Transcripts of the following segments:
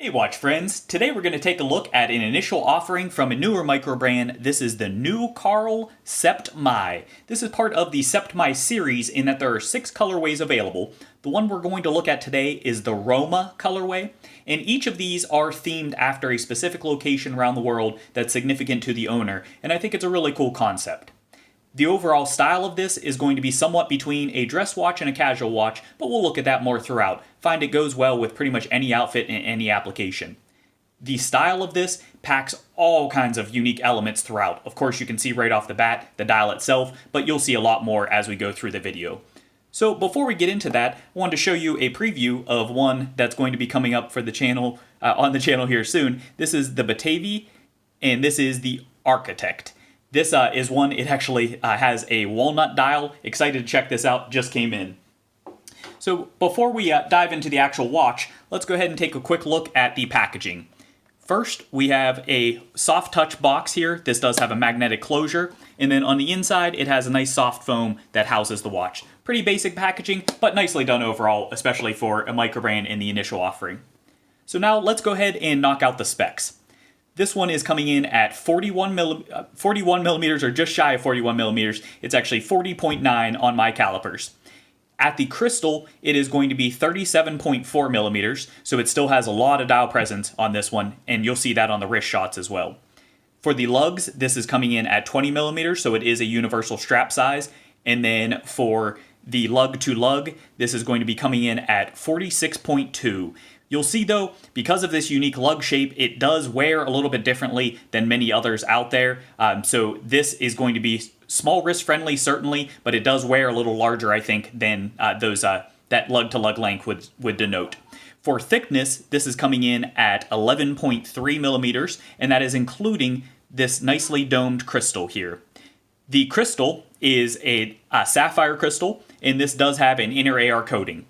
Hey watch friends, today we're going to take a look at an initial offering from a newer micro brand. This is the Neucarl Sept Mai. This is part of the Sept Mai series in that there are 6 colorways available. The one we're going to look at today is the Roma colorway, and each of these are themed after a specific location around the world that's significant to the owner, and I think it's a really cool concept. The overall style of this is going to be somewhat between a dress watch and a casual watch, but we'll look at that more throughout. Find it goes well with pretty much any outfit and any application. The style of this packs all kinds of unique elements throughout. Of course, you can see right off the bat the dial itself, but you'll see a lot more as we go through the video. So before we get into that, I wanted to show you a preview of one that's going to be coming up for the channel, on the channel here soon. This is the Batavi, and this is the Architect. This is one, it actually has a walnut dial. Excited to check this out, just came in. So before we dive into the actual watch, let's go ahead and take a quick look at the packaging. First, we have a soft touch box here. This does have a magnetic closure. And then on the inside, it has a nice soft foam that houses the watch. Pretty basic packaging, but nicely done overall, especially for a micro brand in the initial offering. So now let's go ahead and knock out the specs. This one is coming in at 41 millimeters, or just shy of 41 millimeters. It's actually 40.9 on my calipers. At the crystal, it is going to be 37.4 millimeters, so it still has a lot of dial presence on this one, and you'll see that on the wrist shots as well. For the lugs, this is coming in at 20 millimeters, so it is a universal strap size. And then for the lug to lug, this is going to be coming in at 46.2. You'll see though, because of this unique lug shape, it does wear a little bit differently than many others out there. So this is going to be small wrist friendly, certainly, but it does wear a little larger, I think, than that lug to lug length would denote. For thickness, this is coming in at 11.3 millimeters, and that is including this nicely domed crystal here. The crystal is a sapphire crystal, and this does have an inner AR coating.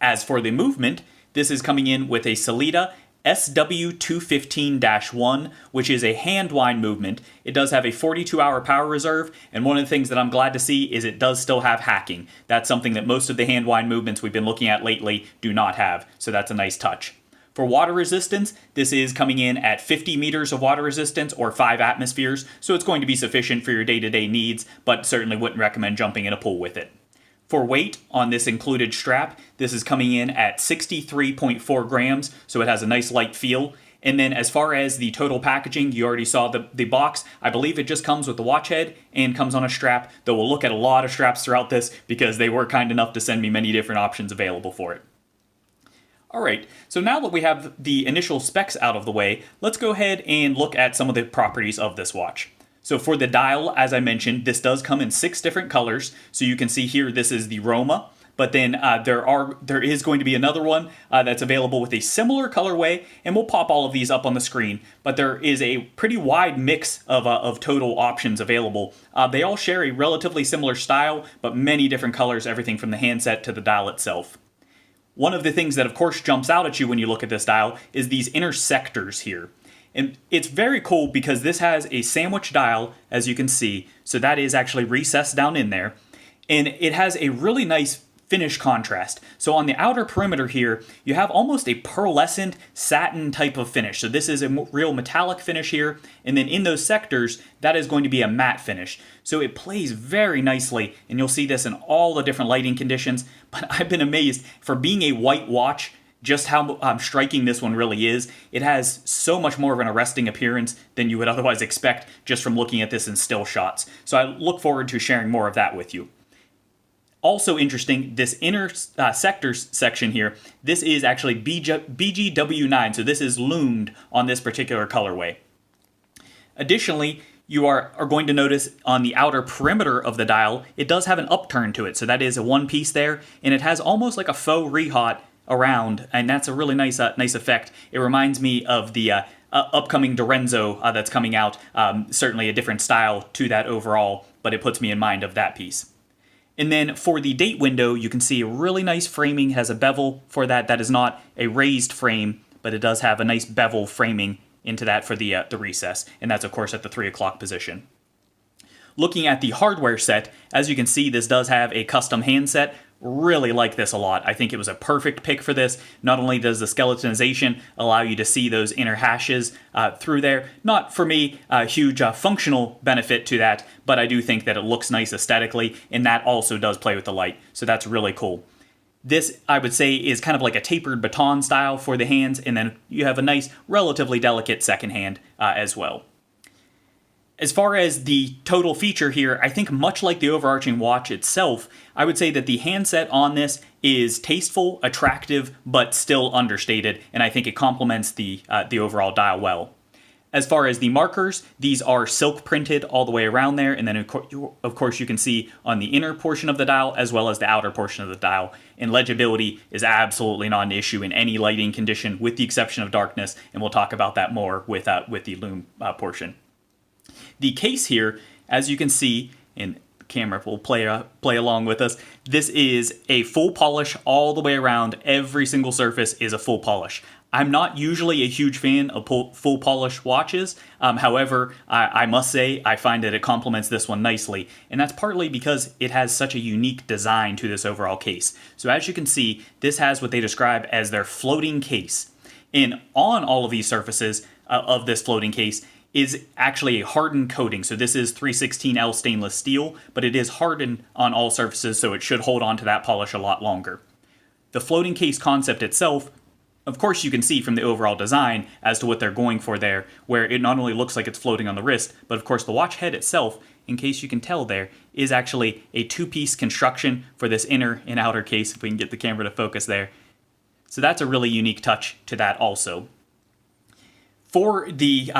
As for the movement, this is coming in with a Sellita SW215-1, which is a hand wind movement. It does have a 42-hour power reserve, and one of the things that I'm glad to see is it does still have hacking. That's something that most of the hand wind movements we've been looking at lately do not have, so that's a nice touch. For water resistance, this is coming in at 50 meters of water resistance, or 5 atmospheres, so it's going to be sufficient for your day-to-day needs, but certainly wouldn't recommend jumping in a pool with it. For weight on this included strap, this is coming in at 63.4 grams, so it has a nice light feel. And then as far as the total packaging, you already saw the box. I believe it just comes with the watch head and comes on a strap, though we'll look at a lot of straps throughout this because they were kind enough to send me many different options available for it. Alright, so now that we have the initial specs out of the way, let's go ahead and look at some of the properties of this watch. So for the dial, as I mentioned, this does come in 6 different colors. So you can see here, this is the Roma, but then there is going to be another one that's available with a similar colorway, and we'll pop all of these up on the screen. But there is a pretty wide mix of total options available. They all share a relatively similar style, but many different colors, everything from the handset to the dial itself. One of the things that of course jumps out at you when you look at this dial is these inner sectors here. And it's very cool because this has a sandwich dial, as you can see, so that is actually recessed down in there. And it has a really nice finish contrast. So on the outer perimeter here, you have almost a pearlescent satin type of finish. So this is a real metallic finish here, and then in those sectors, that is going to be a matte finish. So it plays very nicely, and you'll see this in all the different lighting conditions. But I've been amazed, for being a white watch, just how striking this one really is. It has so much more of an arresting appearance than you would otherwise expect just from looking at this in still shots. So I look forward to sharing more of that with you. Also interesting, this inner sectors section here, this is actually BGW9, so this is loomed on this particular colorway. Additionally, you are going to notice on the outer perimeter of the dial, it does have an upturn to it, so that is a one piece there, and it has almost like a faux rehaut around, and that's a really nice effect. It reminds me of the upcoming Dorenzo that's coming out. Certainly a different style to that overall, but it puts me in mind of that piece. And then for the date window, you can see a really nice framing, has a bevel for that. That is not a raised frame, but it does have a nice bevel framing into that for the recess, and that's of course at the 3 o'clock position. Looking at the hardware set, as you can see, this does have a custom handset Really like this a lot. I think it was a perfect pick for this. Not only does the skeletonization allow you to see those inner hashes through there, not for me a huge functional benefit to that, but I do think that it looks nice aesthetically, and that also does play with the light, so that's really cool. This, I would say, is kind of like a tapered baton style for the hands, and then you have a nice, relatively delicate second hand as well. As far as the total feature here, I think much like the overarching watch itself, I would say that the handset on this is tasteful, attractive, but still understated, and I think it complements the overall dial well. As far as the markers, these are silk printed all the way around there, and then of course you can see on the inner portion of the dial as well as the outer portion of the dial. And legibility is absolutely not an issue in any lighting condition, with the exception of darkness, and we'll talk about that more with the lume portion. The case here, as you can see, and the camera will play along with us, this is a full polish all the way around. Every single surface is a full polish. I'm not usually a huge fan of full polish watches. However, I must say I find that it complements this one nicely, and that's partly because it has such a unique design to this overall case. So as you can see, this has what they describe as their floating case. And on all of these surfaces of this floating case is actually a hardened coating. So this is 316L stainless steel, but it is hardened on all surfaces, so it should hold on to that polish a lot longer. The floating case concept itself, of course you can see from the overall design as to what they're going for there, where it not only looks like it's floating on the wrist, but of course the watch head itself, in case you can tell there, is actually a two-piece construction for this inner and outer case, if we can get the camera to focus there. So that's a really unique touch to that also. For the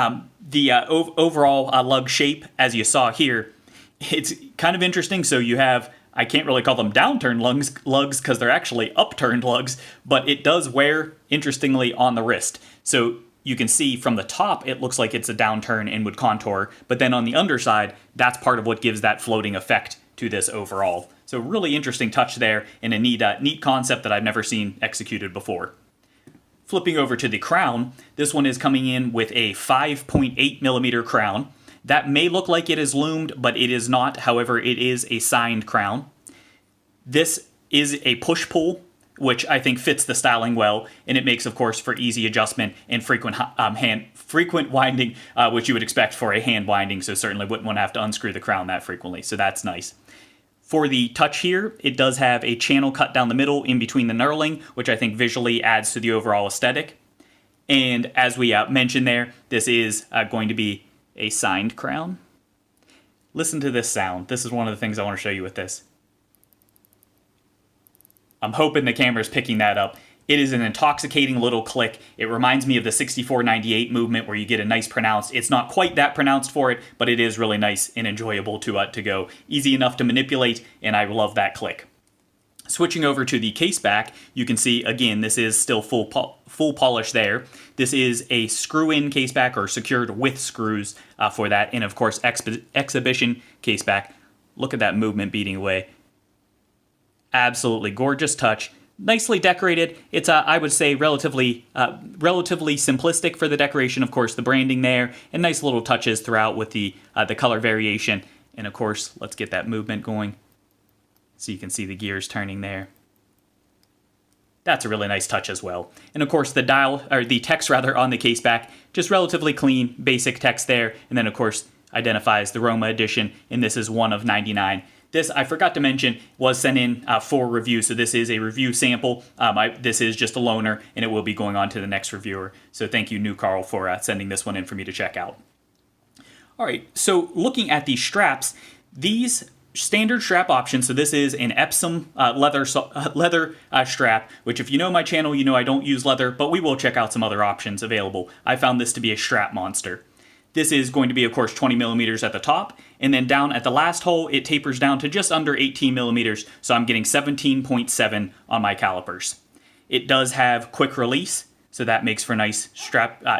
overall lug shape, as you saw here, it's kind of interesting. So you have, I can't really call them downturned lugs because they're actually upturned lugs, but it does wear, interestingly, on the wrist. So you can see from the top, it looks like it's a downturn and would contour, but then on the underside, that's part of what gives that floating effect to this overall. So really interesting touch there, and a neat concept that I've never seen executed before. Flipping over to the crown, this one is coming in with a 5.8 millimeter crown. That may look like it is loomed, but it is not. However, it is a signed crown. This is a push-pull, which I think fits the styling well, and it makes, of course, for easy adjustment and frequent winding, which you would expect for a hand winding, so certainly wouldn't want to have to unscrew the crown that frequently, so that's nice. For the touch here, it does have a channel cut down the middle in between the knurling, which I think visually adds to the overall aesthetic. And as we mentioned there, this is going to be a signed crown. Listen to this sound. This is one of the things I want to show you with this. I'm hoping the camera's picking that up. It is an intoxicating little click. It reminds me of the 6498 movement where you get a nice pronounced. It's not quite that pronounced for it, but it is really nice and enjoyable to go. Easy enough to manipulate, and I love that click. Switching over to the case back, you can see, again, this is still full polish there. This is a screw-in case back, or secured with screws for that, and of course, exhibition case back. Look at that movement beating away. Absolutely gorgeous touch. Nicely decorated. It's, I would say, relatively simplistic for the decoration. Of course, the branding there, and nice little touches throughout with the color variation. And of course, let's get that movement going, so you can see the gears turning there. That's a really nice touch as well. And of course, the text on the case back, just relatively clean, basic text there. And then of course, identifies the Roma edition, and this is one of 99. This, I forgot to mention, was sent in for review, so this is a review sample. This is just a loaner, and it will be going on to the next reviewer. So thank you, Neucarl, for sending this one in for me to check out. All right, so looking at the straps, these standard strap options, so this is an Epsom leather strap, which if you know my channel, you know I don't use leather, but we will check out some other options available. I found this to be a strap monster. This is going to be, of course, 20 millimeters at the top, and then down at the last hole, it tapers down to just under 18 millimeters, so I'm getting 17.7 on my calipers. It does have quick release, so that makes for nice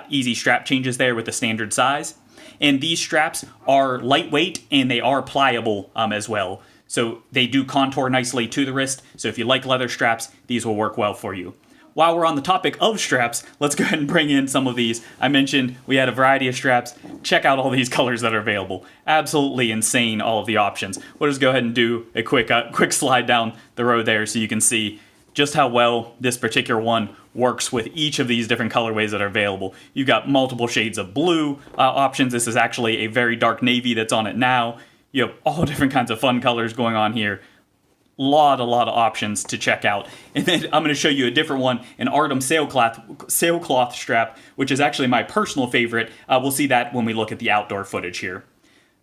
easy strap changes there with the standard size. And these straps are lightweight, and they are pliable as well. So they do contour nicely to the wrist, so if you like leather straps, these will work well for you. while we're on the topic of straps, let's go ahead and bring in some of these. I mentioned we had a variety of straps. Check out all these colors that are available. Absolutely insane, all of the options. We'll just go ahead and do a quick slide down the road there so you can see just how well this particular one works with each of these different colorways that are available. You've got multiple shades of blue options. This is actually a very dark navy that's on it now. You have all different kinds of fun colors going on here. A lot of options to check out. And then I'm going to show you a different one, an Artem sailcloth strap, which is actually my personal favorite. We'll see that when we look at the outdoor footage here.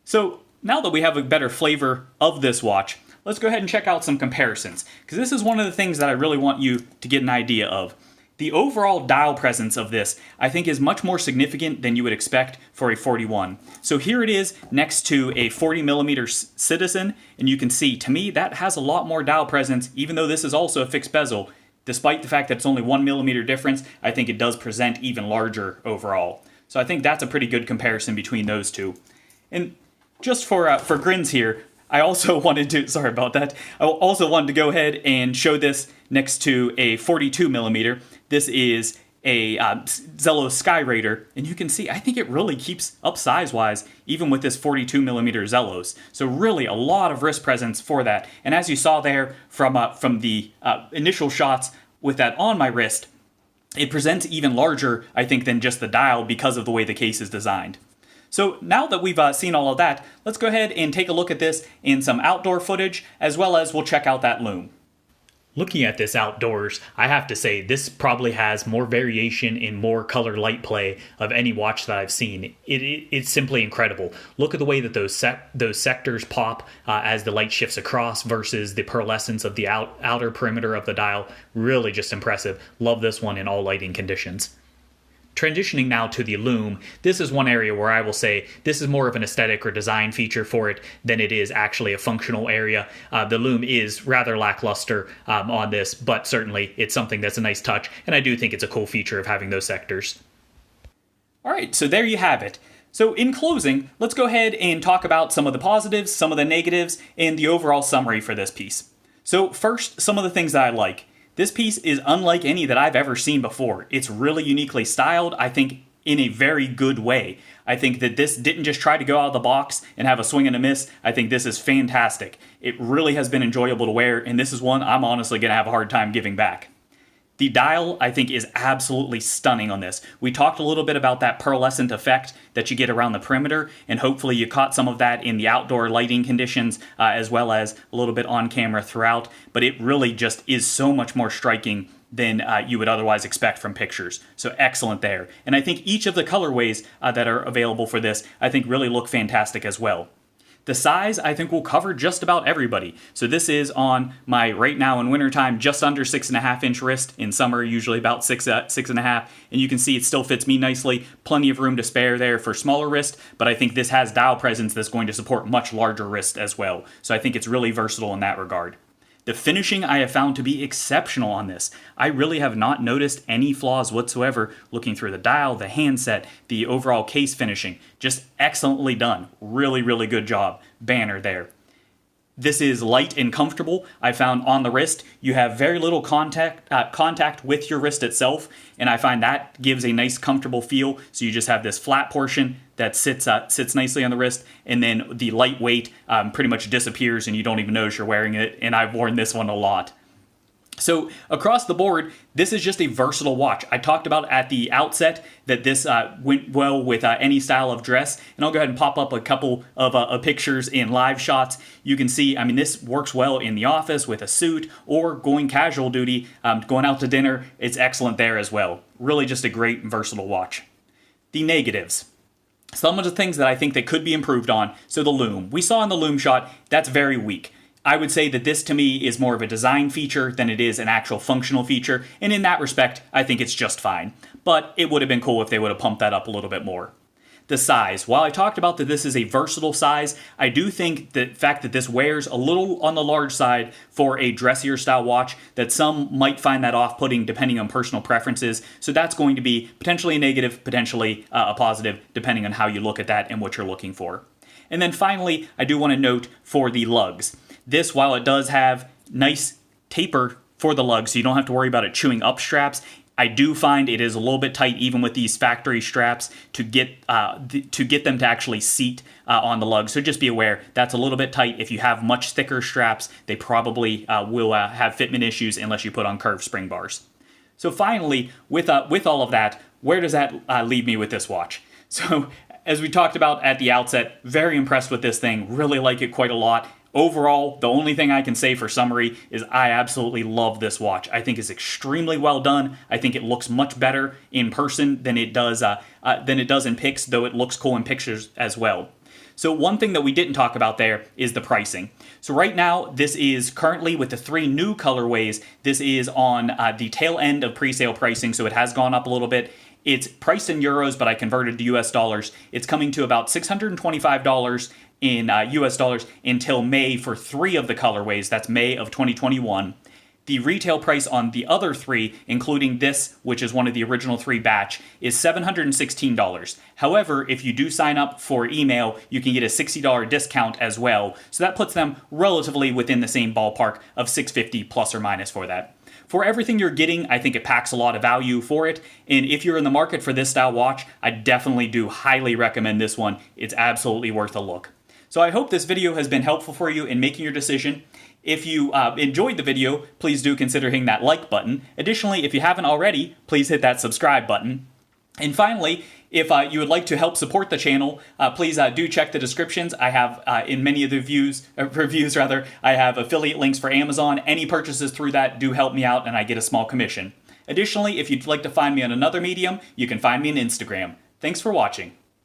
So now that we have a better flavor of this watch, let's go ahead and check out some comparisons, because this is one of the things that I really want you to get an idea of. The overall dial presence of this, I think, is much more significant than you would expect for a 41. So here it is next to a 40mm Citizen, and you can see, to me, that has a lot more dial presence, even though this is also a fixed bezel. Despite the fact that it's only 1mm difference, I think it does present even larger overall. So I think that's a pretty good comparison between those two. And just for grins here, I also wanted to, sorry about that, I also wanted to go ahead and show this next to a 42mm. This is a Zello Sky Raider, and you can see, I think it really keeps up size-wise, even with this 42mm Zellos. So really a lot of wrist presence for that. And as you saw there from the initial shots with that on my wrist, it presents even larger, I think, than just the dial because of the way the case is designed. So now that we've seen all of that, let's go ahead and take a look at this in some outdoor footage, as well as we'll check out that lume. Looking at this outdoors, I have to say this probably has more variation and more color light play of any watch that I've seen. It's simply incredible. Look at the way that those sectors pop as the light shifts across versus the pearlescence of the outer perimeter of the dial. Really just impressive. Love this one in all lighting conditions. Transitioning now to the lume, this is one area where I will say this is more of an aesthetic or design feature for it than it is actually a functional area. The lume is rather lackluster on this, but certainly it's something that's a nice touch, and I do think it's a cool feature of having those sectors. All right, so there you have it. So in closing, let's go ahead and talk about some of the positives, some of the negatives, and the overall summary for this piece. So first, some of the things that I like. This piece is unlike any that I've ever seen before. It's really uniquely styled, I think, in a very good way. I think that this didn't just try to go out of the box and have a swing and a miss. I think this is fantastic. It really has been enjoyable to wear, and this is one I'm honestly going to have a hard time giving back. The dial, I think, is absolutely stunning on this. We talked a little bit about that pearlescent effect that you get around the perimeter, and hopefully you caught some of that in the outdoor lighting conditions, as well as a little bit on camera throughout, but it really just is so much more striking than you would otherwise expect from pictures. So excellent there. And I think each of the colorways that are available for this, I think really look fantastic as well. The size, I think, will cover just about everybody. So this is on my, right now in wintertime, just under 6.5 inch wrist. In summer, usually about 6.5. And you can see it still fits me nicely. Plenty of room to spare there for smaller wrist, but I think this has dial presence that's going to support much larger wrist as well. So I think it's really versatile in that regard. The finishing I have found to be exceptional on this. I really have not noticed any flaws whatsoever looking through the dial, the handset, the overall case finishing. Just excellently done. Really, really good job. Banner there. This is light and comfortable. I found on the wrist, you have very little contact with your wrist itself, and I find that gives a nice comfortable feel. So you just have this flat portion that sits nicely on the wrist, and then the lightweight pretty much disappears and you don't even notice you're wearing it, and I've worn this one a lot. So across the board, this is just a versatile watch. I talked about at the outset that this went well with any style of dress, and I'll go ahead and pop up a couple of pictures in live shots. You can see, I mean, this works well in the office with a suit or going casual duty, going out to dinner. It's excellent there as well. Really just a great and versatile watch. The negatives. Some of the things that I think that could be improved on. So the lume. We saw in the lume shot, that's very weak. I would say that this to me is more of a design feature than it is an actual functional feature, and in that respect, I think it's just fine. But it would have been cool if they would have pumped that up a little bit more. The size. While I talked about that this is a versatile size, I do think the fact that this wears a little on the large side for a dressier style watch, that some might find that off-putting depending on personal preferences, so that's going to be potentially a negative, potentially a positive, depending on how you look at that and what you're looking for. And then finally, I do want to note for the lugs. This, while it does have nice taper for the lug, so you don't have to worry about it chewing up straps. I do find it is a little bit tight, even with these factory straps, to get them to actually seat on the lug. So just be aware that's a little bit tight. If you have much thicker straps, they probably will have fitment issues unless you put on curved spring bars. So finally, with all of that, where does that leave me with this watch? So as we talked about at the outset, very impressed with this thing. Really like it quite a lot. Overall, the only thing I can say for summary is I absolutely love this watch. I think it's extremely well done. I think it looks much better in person than it does in pics, though it looks cool in pictures as well. So one thing that we didn't talk about there is the pricing. So right now, this is currently with the 3 new colorways, this is on the tail end of pre-sale pricing, so it has gone up a little bit. It's priced in euros, but I converted to US dollars. It's coming to about $625 in US dollars until May for 3 of the colorways. That's May of 2021. The retail price on the other 3, including this, which is one of the original 3 batch, is $716. However, if you do sign up for email, you can get a $60 discount as well. So that puts them relatively within the same ballpark of $650 plus or minus for that. For everything you're getting, I think it packs a lot of value for it. And if you're in the market for this style watch, I definitely do highly recommend this one. It's absolutely worth a look. So I hope this video has been helpful for you in making your decision. If you enjoyed the video, please do consider hitting that like button. Additionally, if you haven't already, please hit that subscribe button. And finally, if you would like to help support the channel, please do check the descriptions. I have, in many of the reviews, I have affiliate links for Amazon. Any purchases through that do help me out, and I get a small commission. Additionally, if you'd like to find me on another medium, you can find me on Instagram. Thanks for watching.